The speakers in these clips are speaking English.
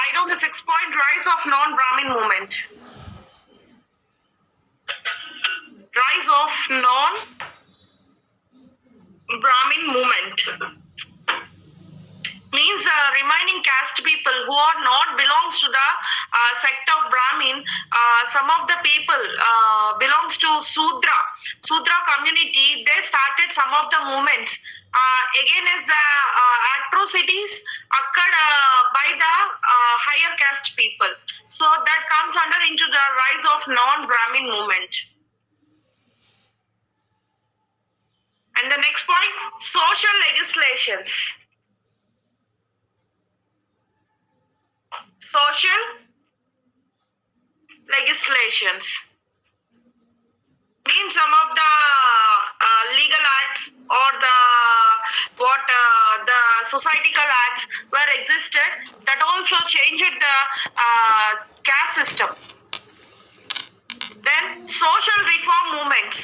write down the 6 point: rise of non-Brahmin movement. Rise of non-Brahmin movement means remaining caste people who are not belongs to the sect of Brahmin. Some of the people belongs to Sudra community. They started some of the movements against the atrocities occurred by the higher caste people. So that comes under into the rise of non-Brahmin movement. And the next point, social legislations. Social legislations means some of the legal acts or the societal acts were existed that also changed the caste system. Then social reform movements.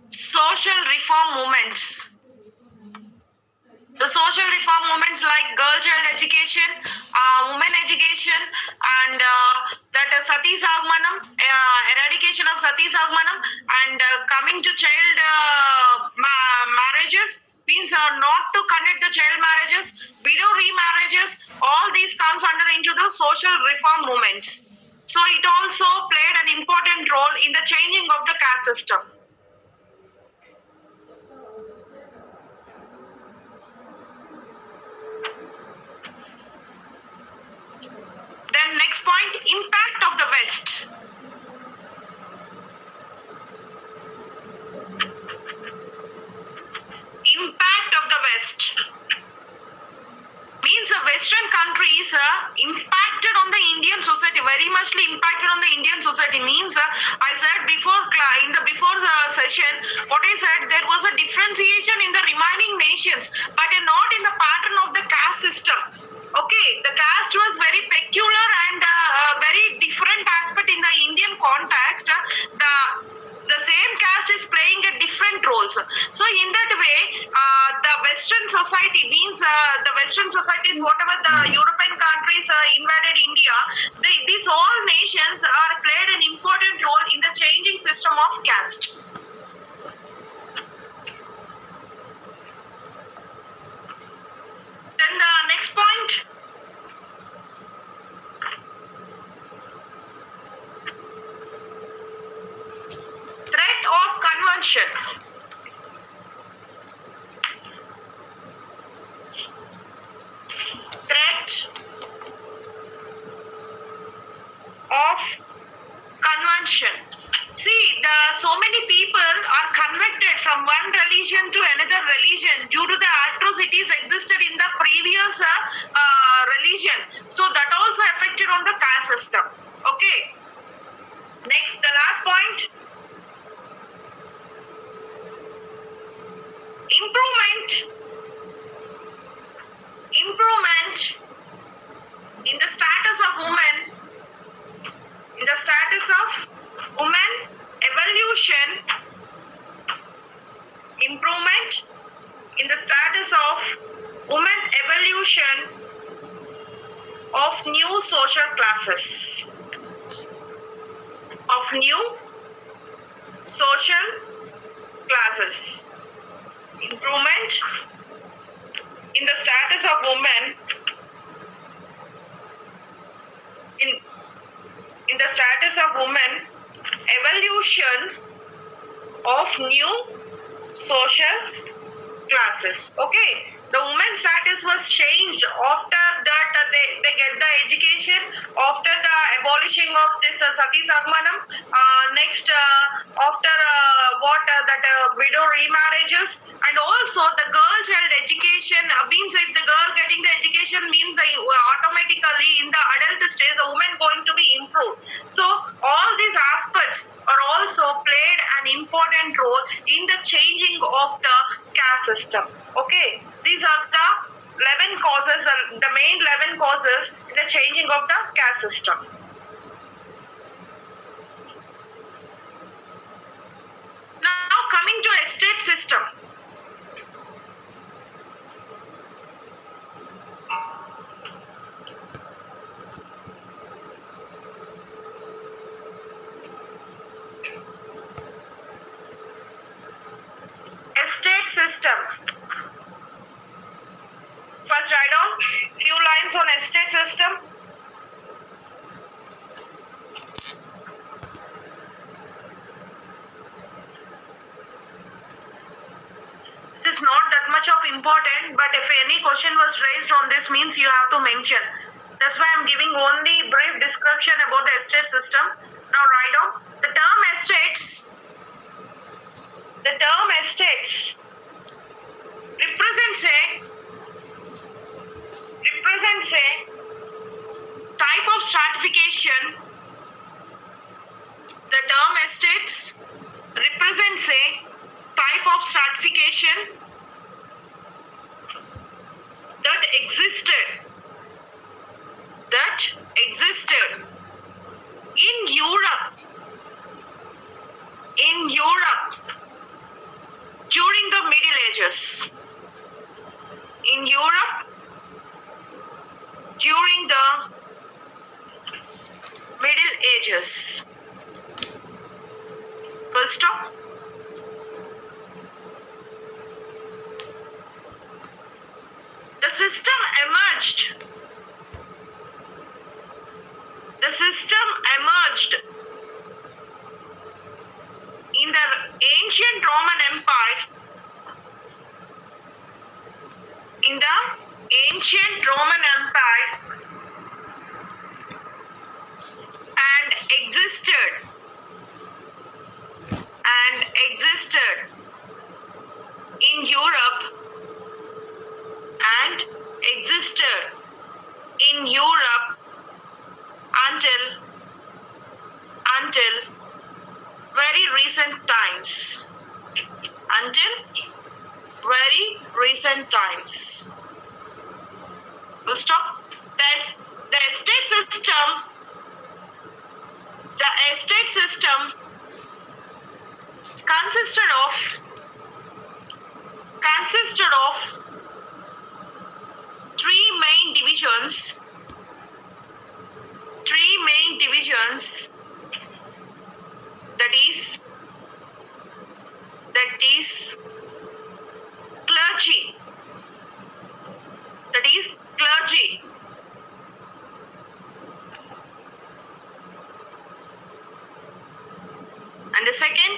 Social reform movements. The social reform movements like girl child education, women education, and that Sati Sagmanam, eradication of Sati Sagmanam, and coming to child marriages means not to connect the child marriages, widow remarriages. All these comes under into the social reform movements. So it also played an important role in the changing of the caste system. Then next point, impact of the West. Impact of the West means the Western countries impacted on the Indian society, very muchly impacted on the Indian society. Means I said before the session, what I said, there was a differentiation in the remaining nations, but not in the pattern of the caste system. Okay, the caste was very peculiar and very different aspect in the Indian context. The same caste is playing a different roles. So in that way, the Western society means the Western societies, whatever the European countries invaded India, these all nations are played an important role in the changing system of caste. Then the next point. Threat of conversion. Threat of conversion. See, so many people are converted from one religion to another religion due to the atrocities existed in the previous religion. So that also affected on the caste system. Okay. Next, the last point. Improvement in the status of women, evolution, improvement in the status of women, evolution of new social classes, improvement in the status of women, in the status of women, evolution of new social classes. Okay, the women's status was changed after that they get the education, after the abolishing of this Sati Sagmanam, next after widow remarriages, and also the girl child education means if the girl getting the education means automatically in the adult stage the woman going to be improved. So all these aspects are also played an important role in the changing of the caste system. Okay, these are the 11 causes, the main 11 causes in the changing of the caste system. Now coming to estate system. system. First write down few lines on estate system. This is not that much of important, but if any question was raised on this, means you have to mention. That's why I'm giving only brief description about the estate system. Now write down the term estates. The term estates represents a type of stratification. The term estates represents a type of stratification that existed in Europe during the Middle Ages. In Europe during the Middle Ages. Full stop. The system emerged in the ancient Roman Empire. And existed in Europe until very recent times. We'll stop. The estate system consisted of three main divisions. That is clergy. And the second,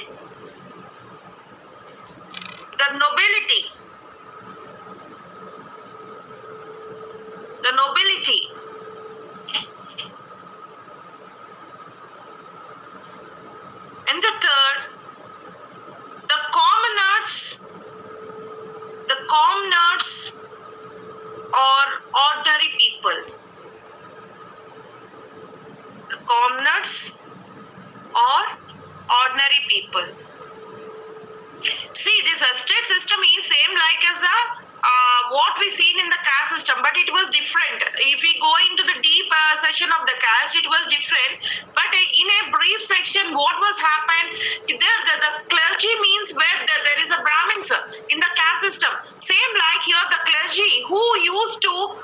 the nobility. And the third, the commoners or ordinary people. The commoners or ordinary people. See, this estate system is same like as what we seen in the caste system, but it was different. If we go into the deep session of the caste, it was different. But in a brief section, what was happened there? The clergy means where there is a Brahmins in the caste system. Same like here, the clergy who used to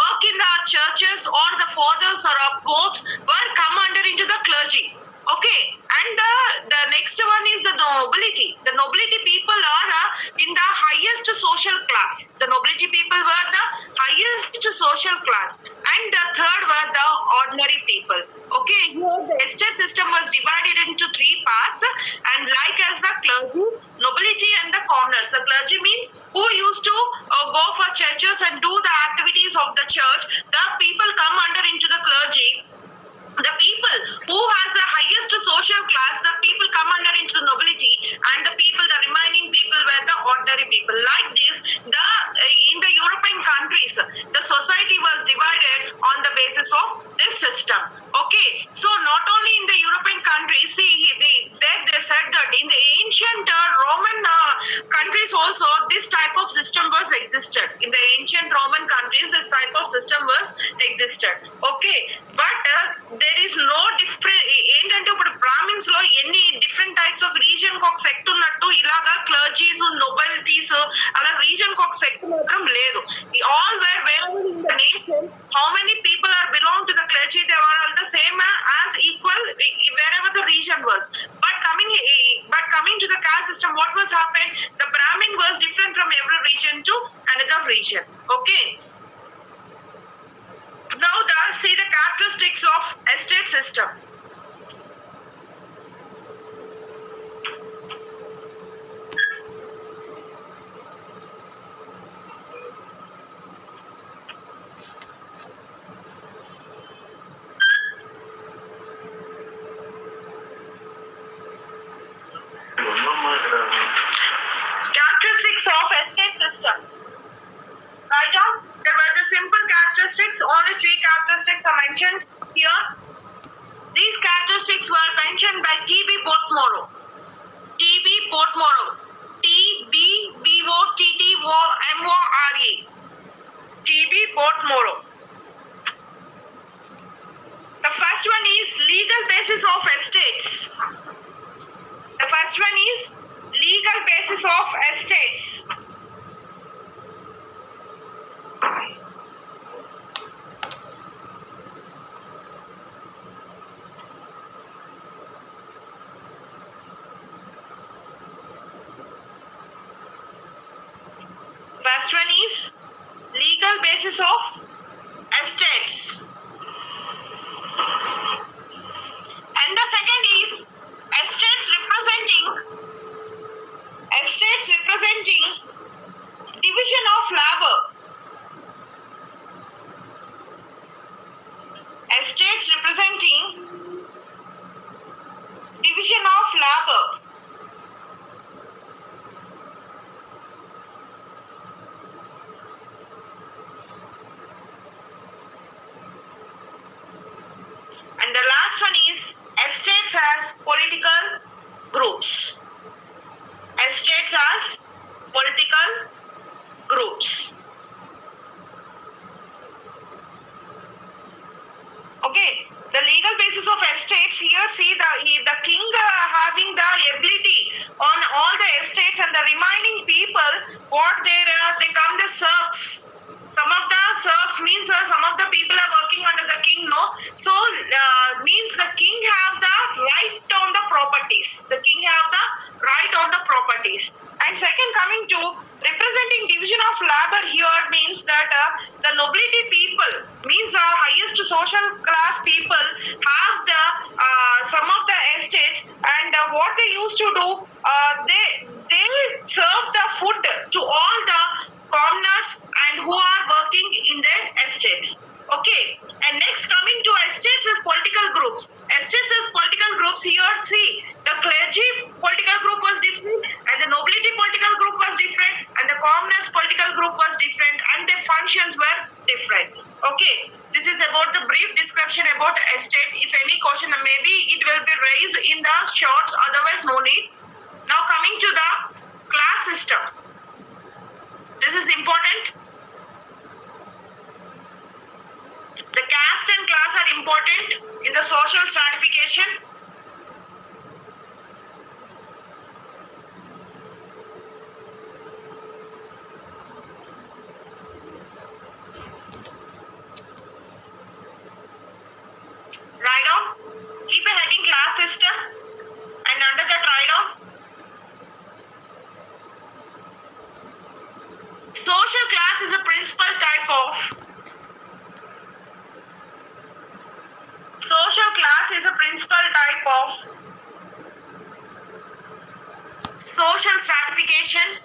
work in the churches, or the fathers or popes were come under into the clergy. Okay, and the next one is the nobility. The nobility people are in the highest social class. The nobility people were the highest social class, and the third were the ordinary people. Okay, here the estate system was divided into three parts, and like as the clergy, nobility, and the commoners. The clergy means who used to go for churches and do the activities of the church. The people come under into the clergy. The people who has the highest social class, the people come under into the nobility, and the remaining people were the ordinary people. Like this, in the European countries, the society was divided on the basis of this system. Okay, so not only in the European countries, see, they said that in the ancient Roman countries also, this type of system was existed. In the ancient Roman countries, this type of system was existed. Okay, but there is no different. ఏంటంటే ఇప్పుడు Brahmins లో ఎన్ని different types of reason కి ఒక sect ఉన్నట్టు ఇలాగా క్లర్జీస్, నొబిలిటీస్, అలా reason కి ఒక సెక్ట్ మాత్రం లేదు. All where in the nation, how many people are belong to the clergy technology, they were all the same as equal wherever the region was. But coming to the caste system, what was happened? The Brahmin was different from every region to another region. Okay. Now see the characteristics of estate system. Characteristics of estate system. Write down. There were the simple characteristics. Only 3 characteristics are mentioned here. These characteristics were mentioned by T.B. Portmore. T.B. Portmore. T.B.B.O.T.T.O.M.O.R.E. T.B. Portmore. The first one is legal basis of estates. The first one is legal basis of estates. First one is legal basis of estates. And the second is estates representing division of labor. Estates representing division of labor. And the last one is estates as political groups. Estates as political groups. Okay, the legal basis of estates here, see the king having the ability on all the estates, and the remaining people, what they come the serfs. Some of the serfs means some of the people are working under the king, no? So means the king have the right on the properties. The king have the right on the properties. And second, coming to representing division of labor here means that the nobility people means highest social class people have the some of the estates, and what they used to do, they serve the food to all the commoners and who are working in their estates. Okay, and next coming to estates as political groups. Estates as political groups, here see the clergy political group was different, and the nobility political group was different, and the commoners political group was different, and their functions were different. Okay, this is about the brief description about estate. If any question, maybe it will be raised in the shorts, otherwise no need. Now coming to the class system. This is important. The caste and class are important in the social stratification. Write down. Keep a heading class system, and under that write down social class is a principal type of social stratification.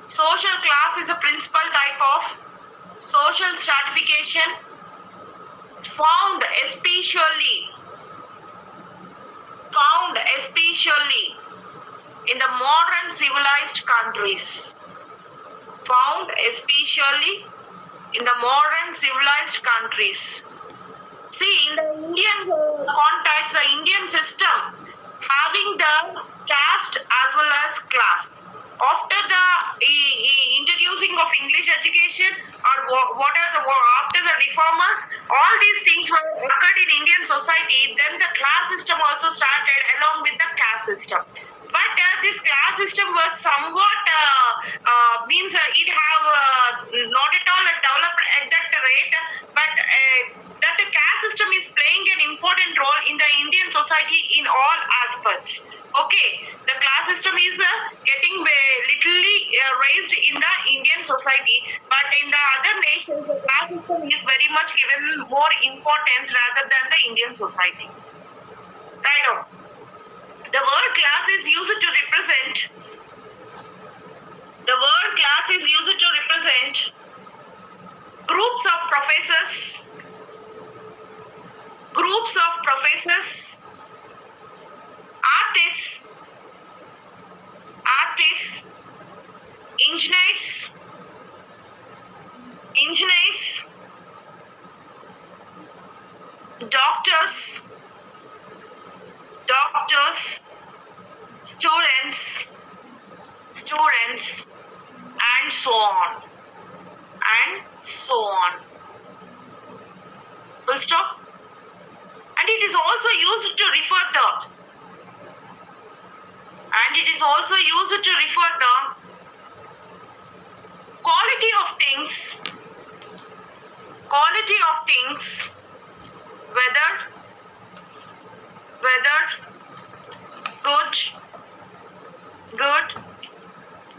Social class is a principal type of social stratification found especially in the modern civilized countries. Found especially in the modern civilized countries. See, in the Indian context, the Indian system having the caste as well as class. After the introducing of English education, or after the reformers, all these things were occurred in Indian society. Then the class system also started along with the caste system. But but this class system was somewhat means it have not at all developed at that rate, but that the caste system is playing an important role in the Indian society in all aspects. Okay, the class system is getting literally raised in the Indian society, but in the other nations, the class system is very much given more importance rather than the Indian society. Right on. The word class is used to represent. The word class is used to represent groups of professors, artists, engineers, doctors, students, and so on. Full stop. And it is also used to refer the quality of things, whether good,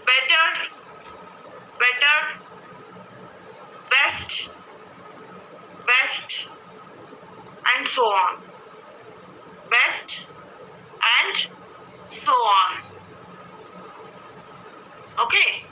better, best, and so on. Okay.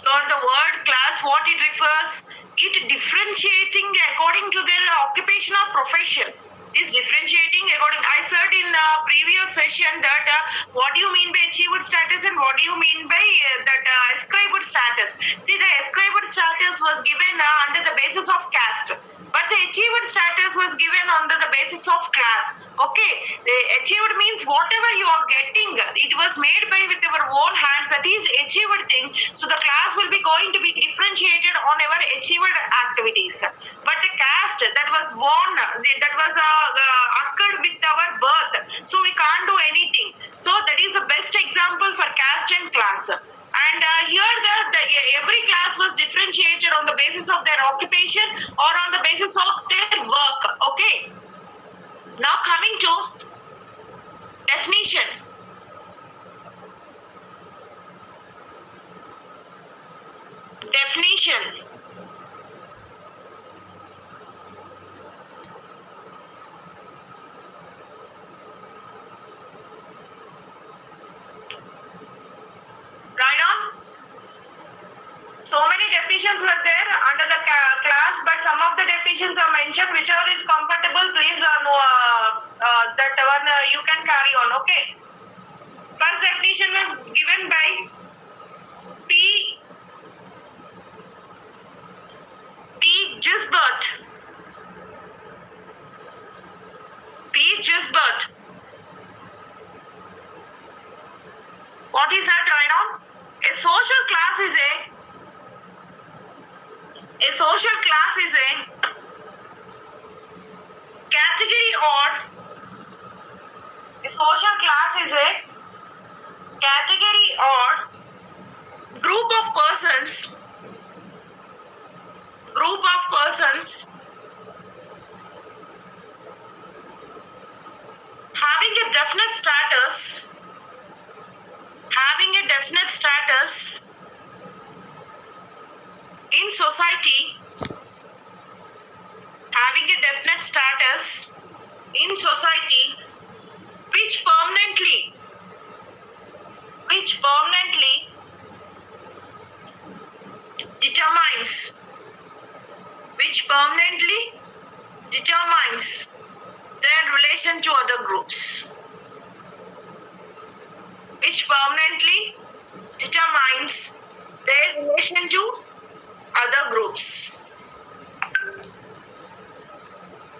So the word class, what it refers, it differentiating according to their occupation or profession. Is differentiating according. I said in the previous session that what do you mean by achieved status and what do you mean by that ascribed status. See, the ascribed status was given under the basis of caste, but the achieved status was given under the basis of class. Okay, the achieved means whatever you are getting, it was made by with our own hands. That is achieved thing. So the class will be going to be differentiated on our achieved activities. But the caste that was born, that was occurred with our birth, so we can't do anything. So that is the best example for caste and class. And here every class was differentiated on the basis of their occupation or on the basis of their work. Okay. Now coming to definition. So many definitions were there under the class, but some of the definitions are mentioned. Whichever is compatible, please that one you can carry on. Okay. First definition was given by P. Gisbert. What is that right now? A social class is a category or group of persons having a definite status in society, which permanently determines their relation to other groups.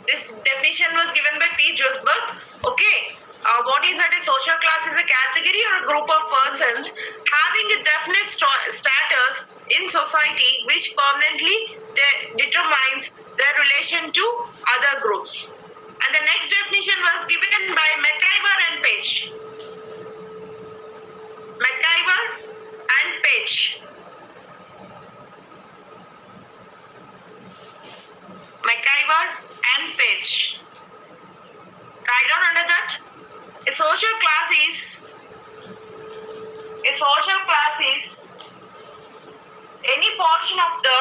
This definition was given by P. Gisbert. Okay. What is that? A social class is a category or a group of persons having a definite status in society which permanently determines their relation to other groups. And the next definition was given by McIver and Page. Page. McIver and Page. Write down under that. A social class is any portion of the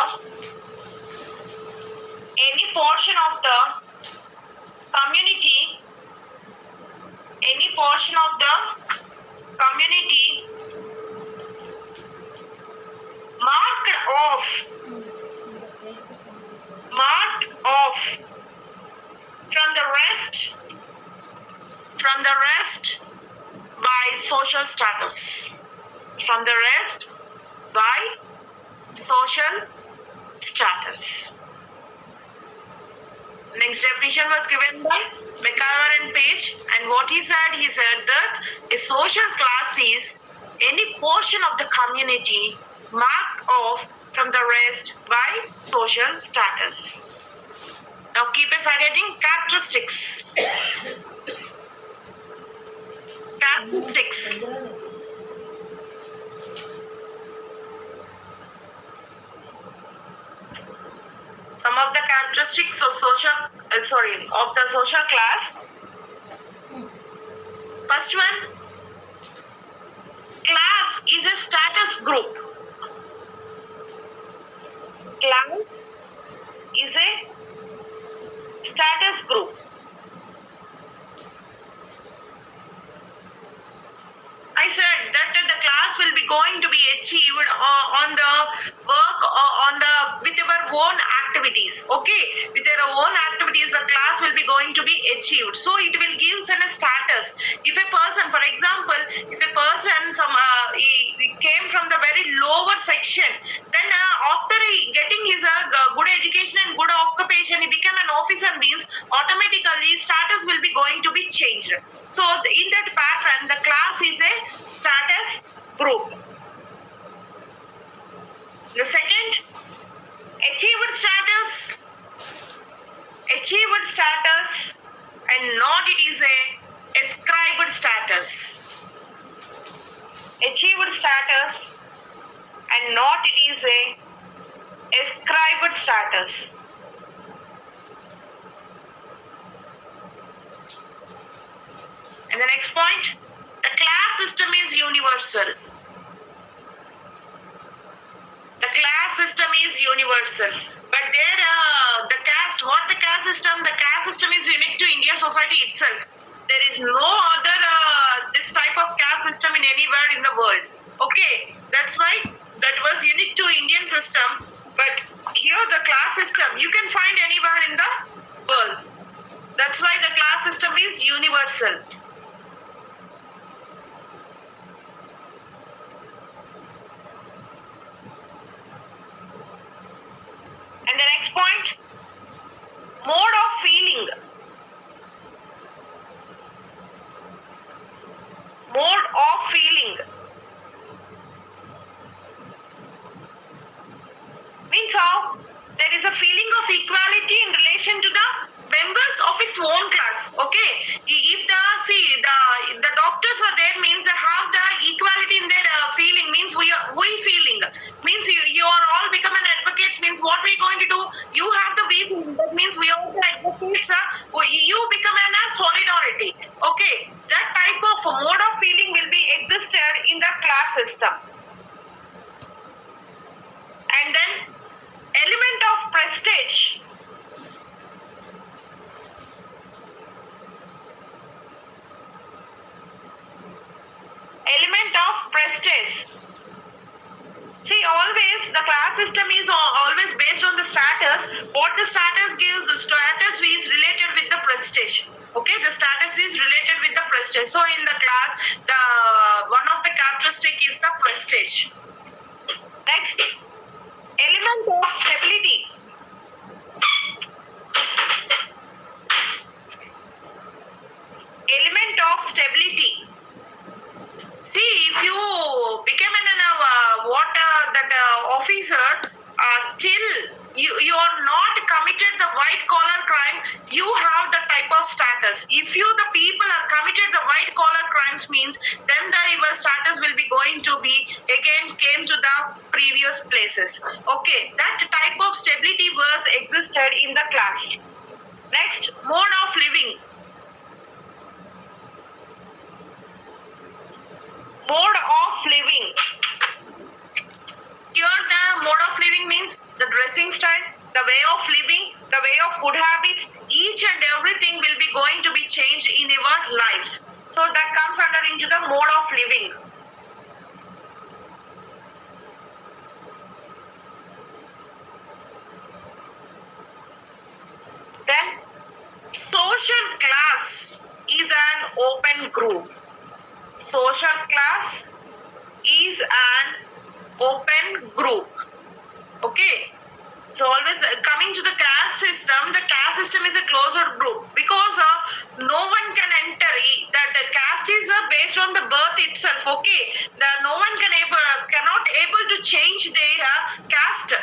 community marked off from the rest by social status. Next definition was given by McIver and Page, and what he said that a social class is any portion of the community marked off from the rest by social status. Now keep aside heading characteristics. Some of the characteristics of the social class. First one, class is a status group. Class is a status group. I said that the class will be going to be achieved on the work with our own activities. Okay, with our own activities, the class will be going to be achieved. So it will give a status. If a person, for example, he came from the very lower section, then after getting his good education and good occupation, he became an officer, means automatically status will be going to be changed. So in that pattern, the class is a status group. The second, achieved status, and not it is a ascribed status. Achieved status and not it is a ascribed status. And the next point, the class system is universal. The class system is universal. But there, the caste system is unique to Indian society itself. There is no other this type of caste system in anywhere in the world. Okay, that's why that was unique to Indian system. But here the class system you can find anywhere in the world. That's why the class system is universal. And the next point, mode of feeling. Means how? There is a feeling of equality in relation to the members of its own class. Okay, if the doctors are there, means they have the equality in their feeling, means we feeling, means you are all become an advocates, means what we going to do, you have the we feeling, that means we are the advocates, you become an solidarity. Okay, that type of mode of feeling will be existed in the class system. And then element of prestige. See, always the class system is always based on the status. What the status gives, the status is related with the prestige. Okay, the status is related with the prestige. So in the class, the one of the characteristic is the prestige. Next, element of stability. Element of stability. See, if you became an officer till you are not committed the white collar crime, you have the type of status. If you the people are committed the white collar crimes means, then the your status will be going to be again came to the previous places. Okay, that type of stability was existed in the class. Next, mode of living. Mode of living. Here the mode of living means the dressing style, the way of living, the way of food habits, each and everything will be going to be changed in your lives. So that comes under into the mode of living. Then social class is an open group. Social class is an open group. Okay. So always coming to the caste system is a closed group because no one can enter. That the caste is based on the birth itself. Okay, no one cannot able to change their caste,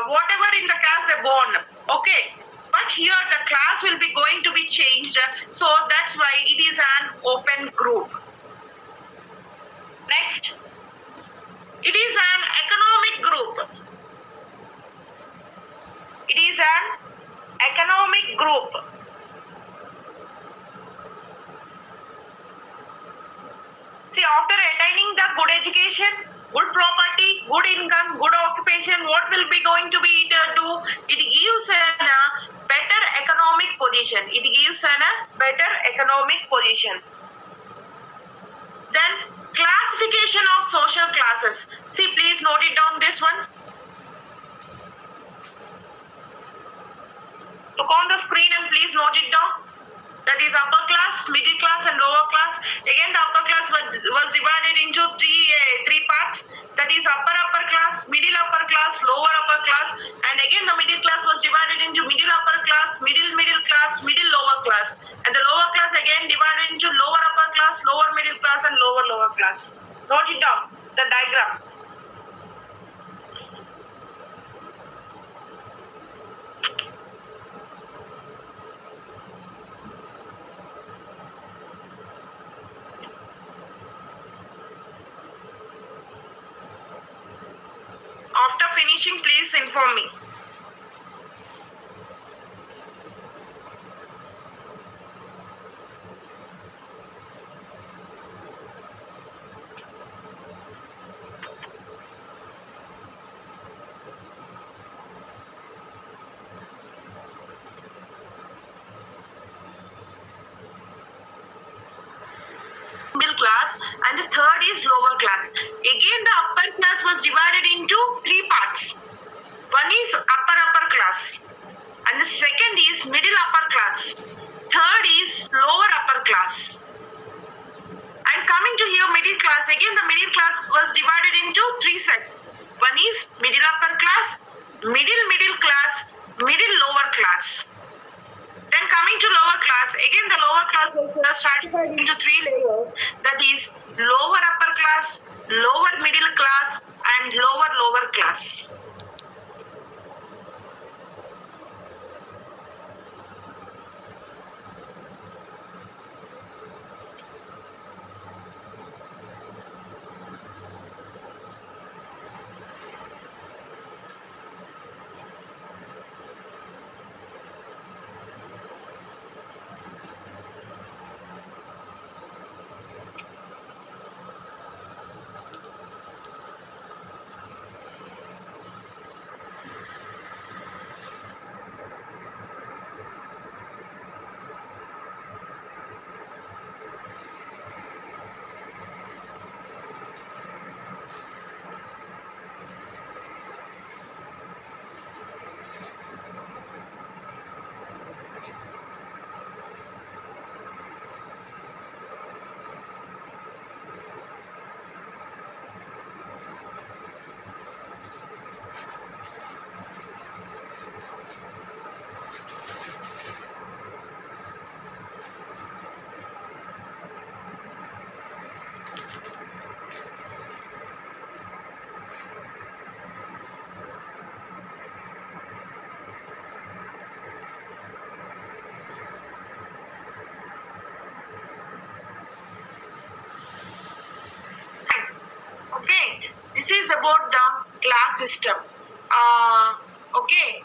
whatever in the caste they're born. Okay, but here the class will be going to be changed. So that's why it is an open group. Next, it is an economic group. It is an economic group. See, after attaining the good education, good property, good income, good occupation, what will be going to be do? It gives a better economic position. It gives a better economic position. Then classification of social classes. See, please note it down this one. Look on the screen and please note it down. That is upper class, middle class and lower class. Again the upper class was divided into three parts. That is upper class, middle upper class, lower upper class, and again the middle class was divided into middle upper class, middle class, middle lower class, and the lower class again divided into lower upper class, lower middle class and lower class. Note it down, the diagram. After finishing, please inform me. Middle class and the third is lower class. Again the upper class was divided into three parts. One is upper class and the second is middle upper class. Third is lower upper class. And coming to here middle class, again the middle class was divided into three sets. One is middle upper class, middle class, middle lower class. Then coming to lower class, again the lower class was stratified into three layers. That is lower upper class, lower middle class and lower class. is about the class system. Okay.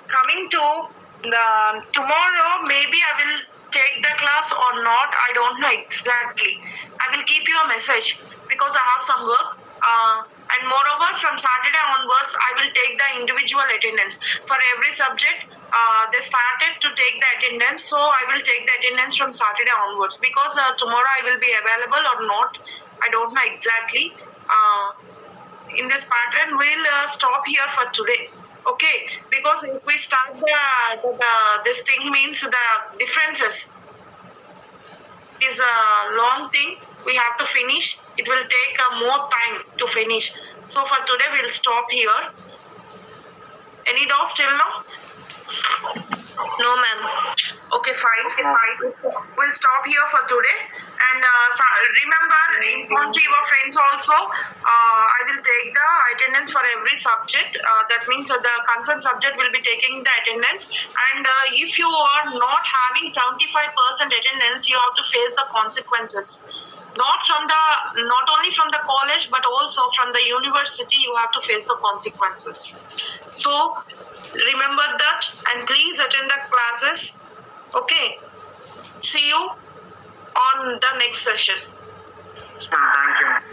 Coming to the tomorrow, maybe I will take the class or not. I don't know exactly. I will keep you a message because I have some work. And moreover, from Saturday onwards, I will take the individual attendance for every subject. They started to take the attendance, so I will take the attendance from Saturday onwards because tomorrow I will be available or not. I don't know exactly. In this pattern, we'll stop here for today. Okay, because if we start this thing means the differences is a long thing. We have to finish. It will take more time to finish. So for today, we'll stop here. Any doubts till now? No, ma'am. Okay, fine. We'll stop here for today. And remember, inform to your friends also. I will take the attendance for every subject. That means the concerned subject will be taking the attendance. And if you are not having 75% attendance, you have to face the consequences. Not only from the college, but also from the university, you have to face the consequences. So remember that and please attend the classes. Okay. See you on the next session. Thank you.